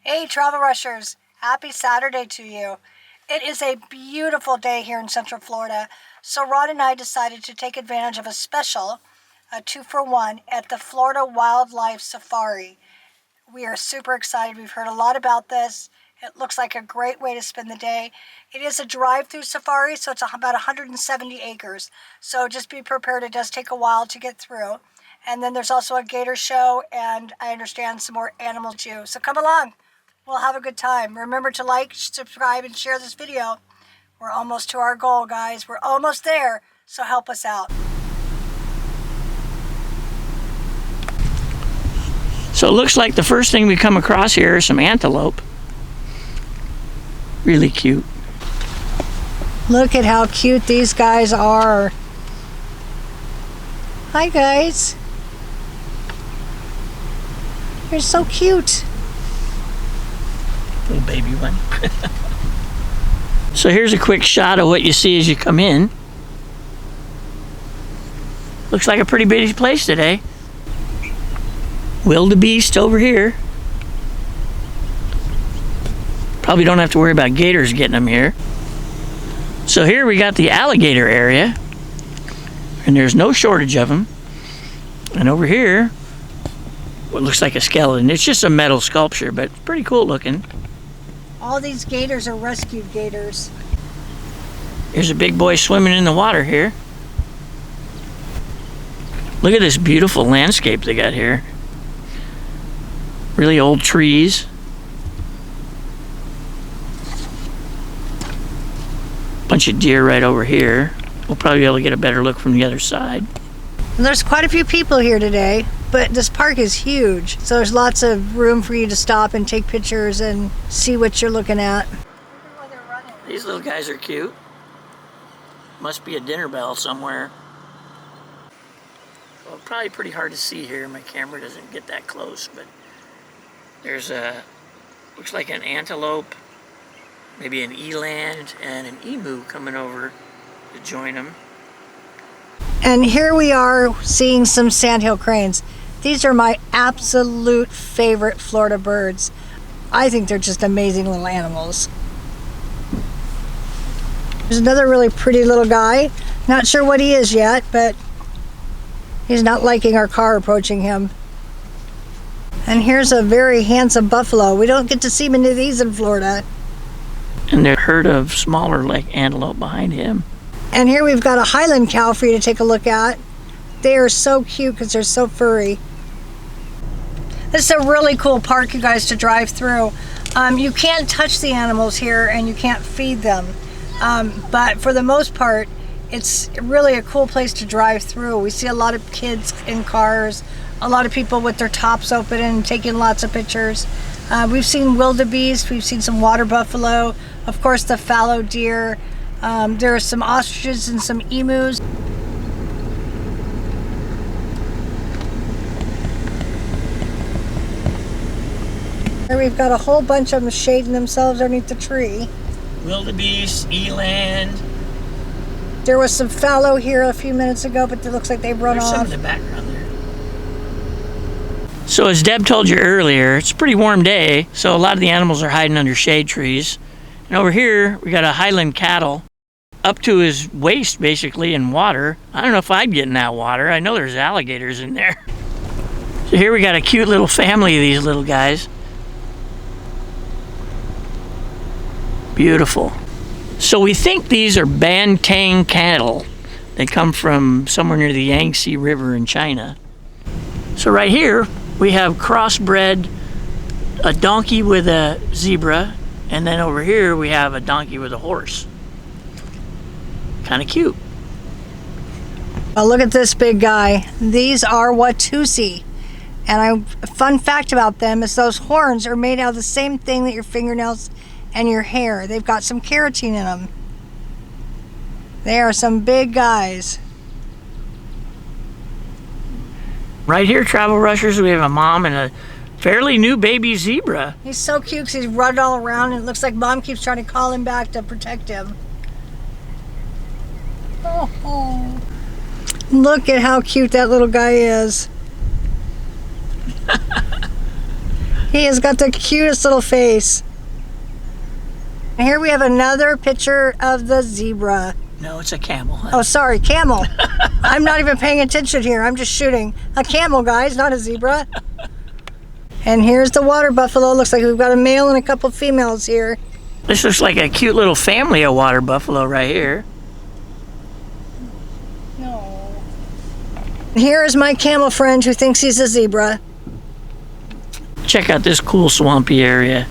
Hey travel rushers, happy Saturday to you. It is a beautiful day here in Central Florida, so Ron and I decided to take advantage of a special, a 2-for-1 at the Florida Wildlife Safari. We are super excited. We've heard a lot about this. It looks like a great way to spend the day. It is a drive-through safari, so it's about 170 acres. So just be prepared. It does take a while to get through. And then there's also a gator show, and I understand some more animals too. So come along. We'll have a good time. Remember to like, subscribe, and share this video. We're almost to our goal, guys. We're almost there, so help us out. So it looks like the first thing we come across here is some antelope. Really cute. Look at how cute these guys are. Hi, guys. You're so cute. Little baby one. So here's a quick shot of what you see as you come in. Looks like a pretty busy place today. Wildebeest over here. Probably don't have to worry about gators getting them here. So here we got the alligator area, and there's no shortage of them. And over here, what looks like a skeleton. It's just a metal sculpture, but it's pretty cool looking. All these gators are rescued gators. There's a big boy swimming in the water here. Look at this beautiful landscape they got here. Really old trees. Bunch of deer right over here. We'll probably be able to get a better look from the other side. And there's quite a few people here today, but this park is huge, so there's lots of room for you to stop and take pictures and see what you're looking at. These little guys are cute. Must be a dinner bell somewhere. Well, probably pretty hard to see here. My camera doesn't get that close, but there's a, looks like an antelope, maybe an eland, and an emu coming over to join them. And here we are seeing some sandhill cranes. These are my absolute favorite Florida birds. I think they're just amazing little animals. There's another really pretty little guy. Not sure what he is yet, but he's not liking our car approaching him. And here's a very handsome buffalo. We don't get to see many of these in Florida. And there's a herd of smaller like antelope behind him. And here we've got a Highland cow for you to take a look at. They are so cute because they're so furry. This is a really cool park, you guys, to drive through. You can't touch the animals here and you can't feed them. But for the most part, it's really a cool place to drive through. We see a lot of kids in cars, a lot of people with their tops open and taking lots of pictures. We've seen wildebeest, we've seen some water buffalo, of course the fallow deer. There are some ostriches and some emus. Here we've got a whole bunch of them shading themselves underneath the tree. Wildebeest, eland. There was some fallow here a few minutes ago, but it looks like they've run off. There's some in the background there. So as Deb told you earlier, it's a pretty warm day, so a lot of the animals are hiding under shade trees. And over here, we got a Highland cattle up to his waist, basically, in water. I don't know if I'd get in that water. I know there's alligators in there. So here we got a cute little family of these little guys. Beautiful. So we think these are Banteng cattle. They come from somewhere near the Yangtze River in China. So right here, we have crossbred a donkey with a zebra, and then over here we have a donkey with a horse. Kind of cute. Well, look at this big guy. These are Watusi, And a fun fact about them is those horns are made out of the same thing that your fingernails and your hair. They've got some keratin in them. They are some big guys. Right here, Travel Rushers, we have a mom and a fairly new baby zebra. He's so cute because he's run all around and it looks like Mom keeps trying to call him back to protect him. Oh. Look at how cute that little guy is. He has got the cutest little face. And here we have another picture of the zebra. No, it's a camel. Oh, sorry, camel. I'm not even paying attention here. I'm just shooting. A camel, guys, not a zebra. And here's the water buffalo. Looks like we've got a male and a couple females here. This looks like a cute little family of water buffalo right here. No. Here is my camel friend who thinks he's a zebra. Check out this cool swampy area.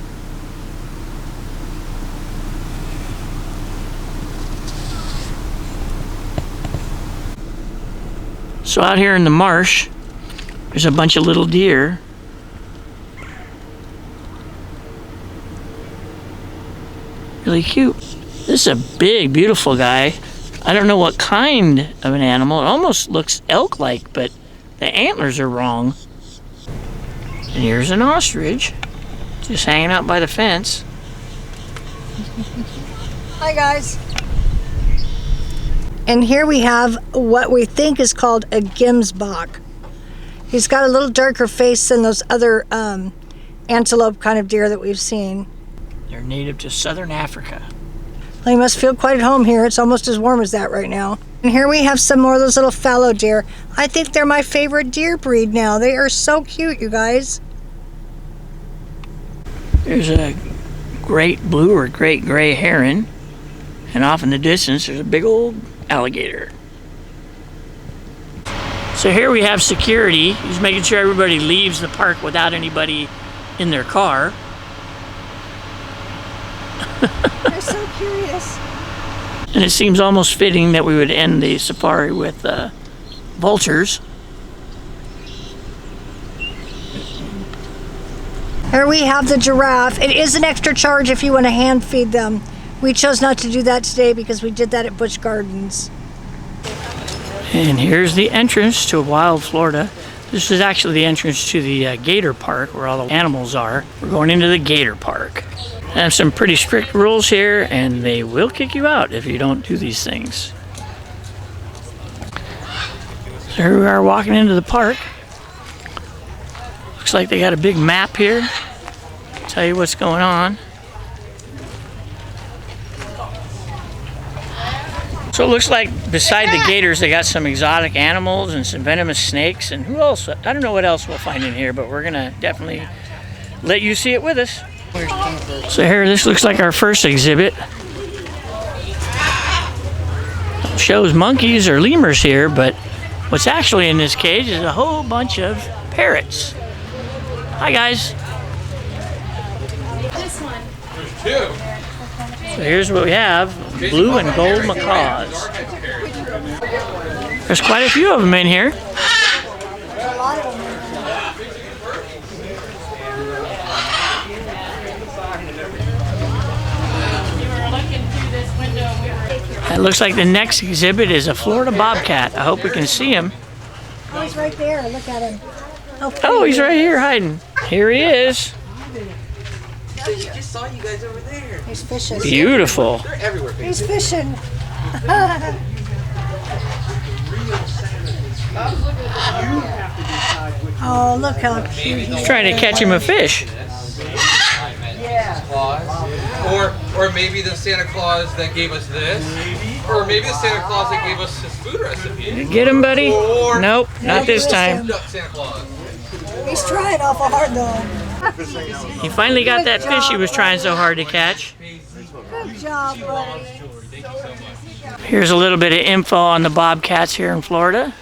So out here in the marsh, there's a bunch of little deer. Really cute. This is a big, beautiful guy. I don't know what kind of an animal. It almost looks elk-like, but the antlers are wrong. And here's an ostrich, just hanging out by the fence. Hi, guys. And here we have what we think is called a Gemsbok. He's got a little darker face than those other antelope kind of deer that we've seen. They're native to southern Africa. Well, you must feel quite at home here. It's almost as warm as that right now. And here we have some more of those little fallow deer. I think they're my favorite deer breed now. They are so cute, you guys. There's a great blue or great gray heron. And off in the distance, there's a big old alligator. So here we have security. He's making sure everybody leaves the park without anybody in their car. They're so curious. And it seems almost fitting that we would end the safari with vultures. Here we have the giraffe. It is an extra charge if you want to hand feed them. We chose not to do that today because we did that at Busch Gardens. And here's the entrance to Wild Florida. This is actually the entrance to the Gator Park where all the animals are. We're going into the Gator Park. They have some pretty strict rules here and they will kick you out if you don't do these things. So here we are walking into the park. Looks like they got a big map here. Tell you what's going on. So it looks like beside the gators, they got some exotic animals and some venomous snakes. And who else? I don't know what else we'll find in here, but we're going to definitely let you see it with us. So here, this looks like our first exhibit. Shows monkeys or lemurs here, but what's actually in this cage is a whole bunch of parrots. Hi, guys. This one. There's two. So here's what we have, blue and gold macaws. There's quite a few of them in here. It looks like the next exhibit is a Florida bobcat. I hope we can see him. Oh, he's right there. Look at him. Oh, he's right here hiding. Here he is. I just saw you guys over there. He's fishing. Beautiful. They're everywhere. He's fishing. Oh, look how cute he He's is. trying to catch him a fish. Or maybe the Santa Claus that gave us this. Or maybe the Santa Claus that gave us his food recipe. Get him, buddy? Or Nope, not this time. Santa Claus. He's trying awful hard though. He finally got that fish he was trying so hard to catch. Good job, buddy. Here's a little bit of info on the bobcats here in Florida.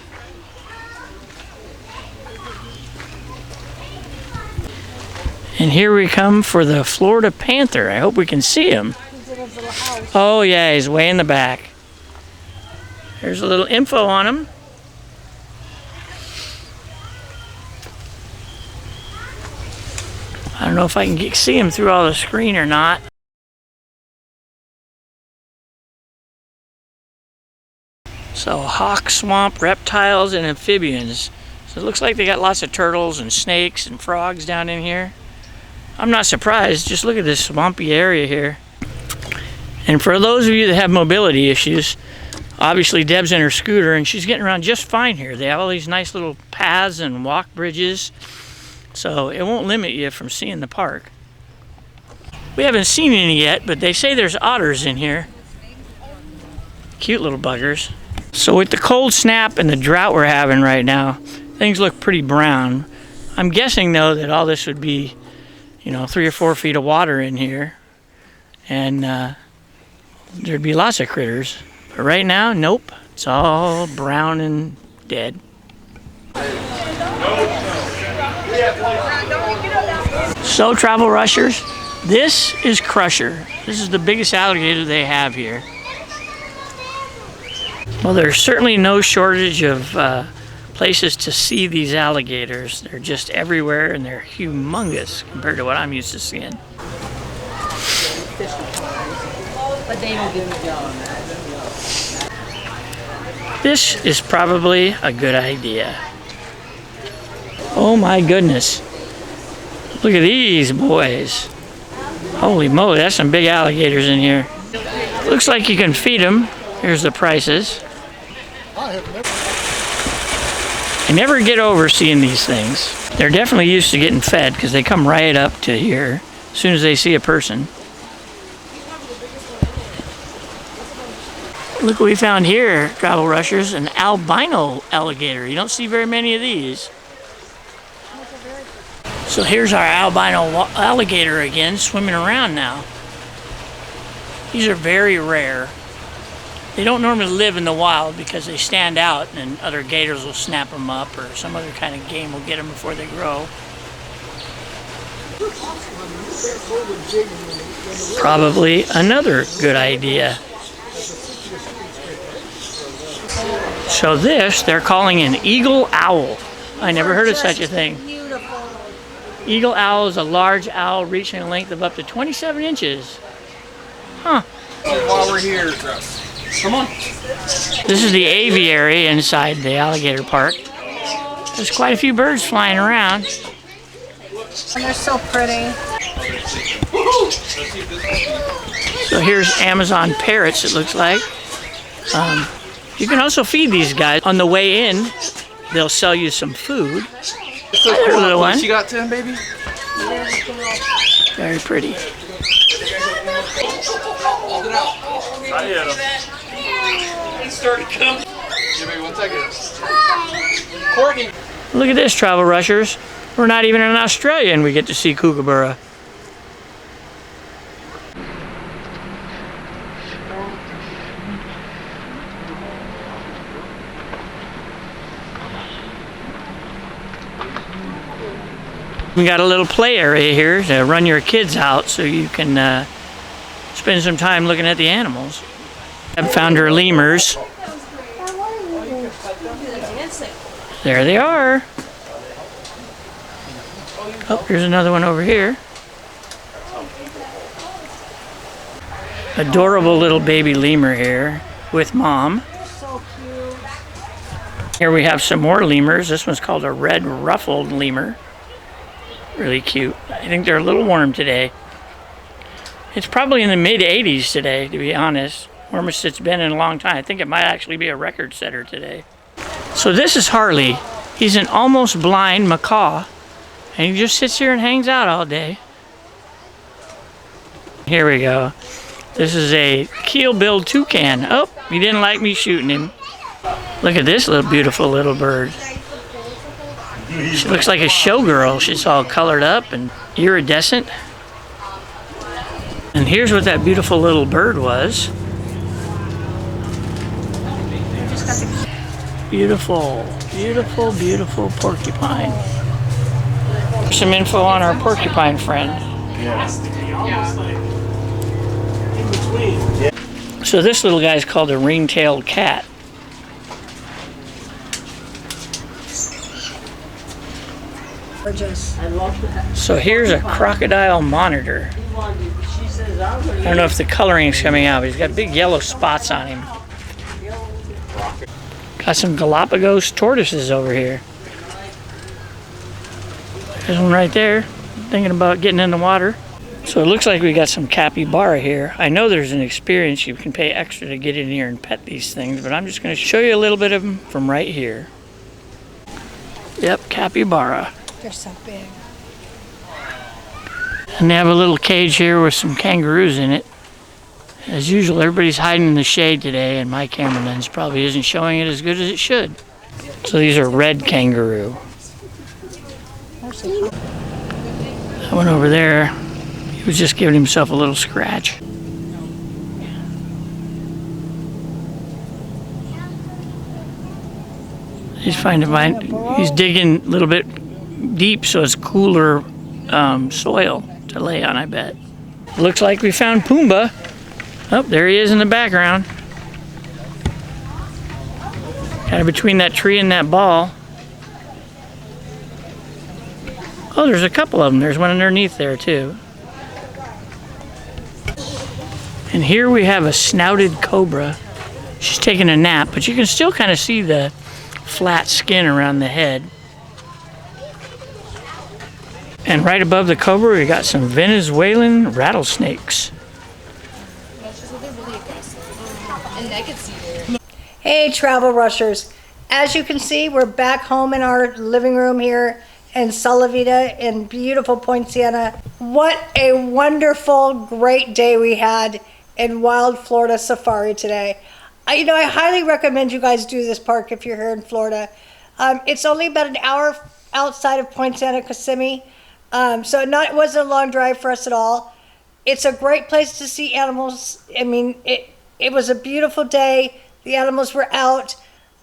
And here we come for the Florida panther. I hope we can see him. He's in his little house. Oh yeah, he's way in the back. Here's a little info on him. don't know if I can see him through all the screen or not. So hawk swamp reptiles and amphibians. So it looks like they got lots of turtles and snakes and frogs down in here. I'm not surprised. Just look at this swampy area here. And for those of you that have mobility issues, obviously Deb's in her scooter and she's getting around just fine here. They have all these nice little paths and walk bridges, so it won't limit you from seeing the park. We haven't seen any yet, but they say there's otters in here. Cute little buggers. So with the cold snap and the drought we're having right now, things look pretty brown. I'm guessing though that all this would be, 3 or 4 feet of water in here, and there'd be lots of critters. But right now, nope. It's all brown and dead. So, travel rushers, this is Crusher. This is the biggest alligator they have here. Well, there's certainly no shortage of places to see these alligators. They're just everywhere and they're humongous compared to what I'm used to seeing. But they don't give me job. This is probably a good idea. Oh my goodness. Look at these boys. Holy moly, that's some big alligators in here. Looks like you can feed them. Here's the prices. I never get over seeing these things. They're definitely used to getting fed because they come right up to here as soon as they see a person. Look what we found here, travel rushers, an albino alligator. You don't see very many of these. So here's our albino alligator again, swimming around now. These are very rare. They don't normally live in the wild because they stand out and other gators will snap them up or some other kind of game will get them before they grow. Probably another good idea. So this, they're calling an eagle owl. I never heard of such a thing. Eagle owl is a large owl reaching a length of up to 27 inches. Huh. While we're here, come on. This is the aviary inside the alligator park. There's quite a few birds flying around. And they're so pretty. So here's Amazon parrots, it looks like. You can also feed these guys. On the way in, they'll sell you some food. So There's a little one. You got 10, baby? Very pretty. Hold it out. I hit him. He started coming. Give me 1 second. Courtney. Look at this, travel rushers. We're not even in Australia and we get to see kookaburra. We got a little play area here to run your kids out so you can spend some time looking at the animals. I've found her lemurs. There they are. Oh, here's another one over here. Adorable little baby lemur here with mom. Here we have some more lemurs. This one's called a red ruffled lemur. Really cute. I think they're a little warm today. It's probably in the mid 80s today, to be honest. Warmest it's been in a long time. I think it might actually be a record setter today. So this is Harley. He's an almost blind macaw. And he just sits here and hangs out all day. Here we go. This is a keel-billed toucan. Oh, he didn't like me shooting him. Look at this little beautiful little bird. She looks like a showgirl. She's all colored up and iridescent. And here's what that beautiful little bird was. Beautiful, beautiful, beautiful porcupine. Some info on our porcupine friend. So this little guy is called a ring-tailed cat. gorgeous. I love that. So here's a crocodile monitor. She says, I'm going I don't know if the coloring's coming out, but he's got big yellow spots on him. Got some Galapagos tortoises over here. There's one right there, thinking about getting in the water. So it looks like we got some capybara here. I know there's an experience you can pay extra to get in here and pet these things, but I'm just going to show you a little bit of them from right here. Yep, capybara. They're so big. And they have a little cage here with some kangaroos in it. As usual, everybody's hiding in the shade today, and my camera lens probably isn't showing it as good as it should. So these are red kangaroo. That one over there, he was just giving himself a little scratch. He's digging a little bit deep so it's cooler soil to lay on, I bet. Looks like we found Pumbaa. Oh, there he is in the background. Kind of between that tree and that ball. Oh, there's a couple of them. There's one underneath there too. And here we have a snouted cobra. She's taking a nap, but you can still kind of see the flat skin around the head. And right above the cobra, we got some Venezuelan rattlesnakes. Hey, travel rushers. As you can see, we're back home in our living room here in Solavita in beautiful Point Siena. What a wonderful, great day we had in Wild Florida Safari today. I highly recommend you guys do this park if you're here in Florida. It's only about an hour outside of Point Santa Kissimmee, so it wasn't a long drive for us at all. It's a great place to see animals. I mean, it was a beautiful day. The animals were out.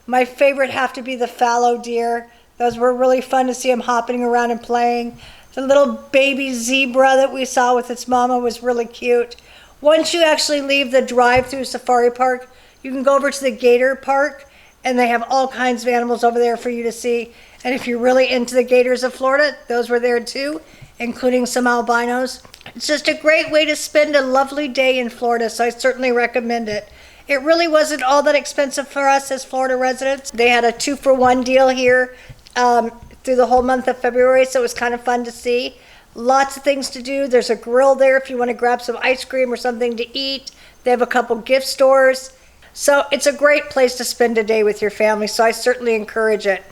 My favorite have to be the fallow deer. Those were really fun to see them hopping around and playing. The little baby zebra that we saw with its mama was really cute. Once you actually leave the Drive-Thru safari park, you can go over to the Gator park, and they have all kinds of animals over there for you to see. And if you're really into the gators of Florida, those were there too, including some albinos. It's just a great way to spend a lovely day in Florida, so I certainly recommend it. It really wasn't all that expensive for us as Florida residents. They had a 2-for-1 deal here through the whole month of February, so it was kind of fun to see. Lots of things to do. There's a grill there if you want to grab some ice cream or something to eat. They have a couple gift stores. So it's a great place to spend a day with your family, so I certainly encourage it.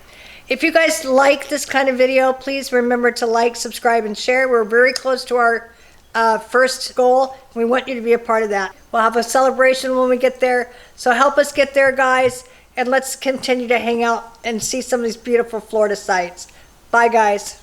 If you guys like this kind of video, please remember to like, subscribe, and share. We're very close to our first goal. We want you to be a part of that. We'll have a celebration when we get there, so help us get there, guys, and let's continue to hang out and see some of these beautiful Florida sights. Bye, guys.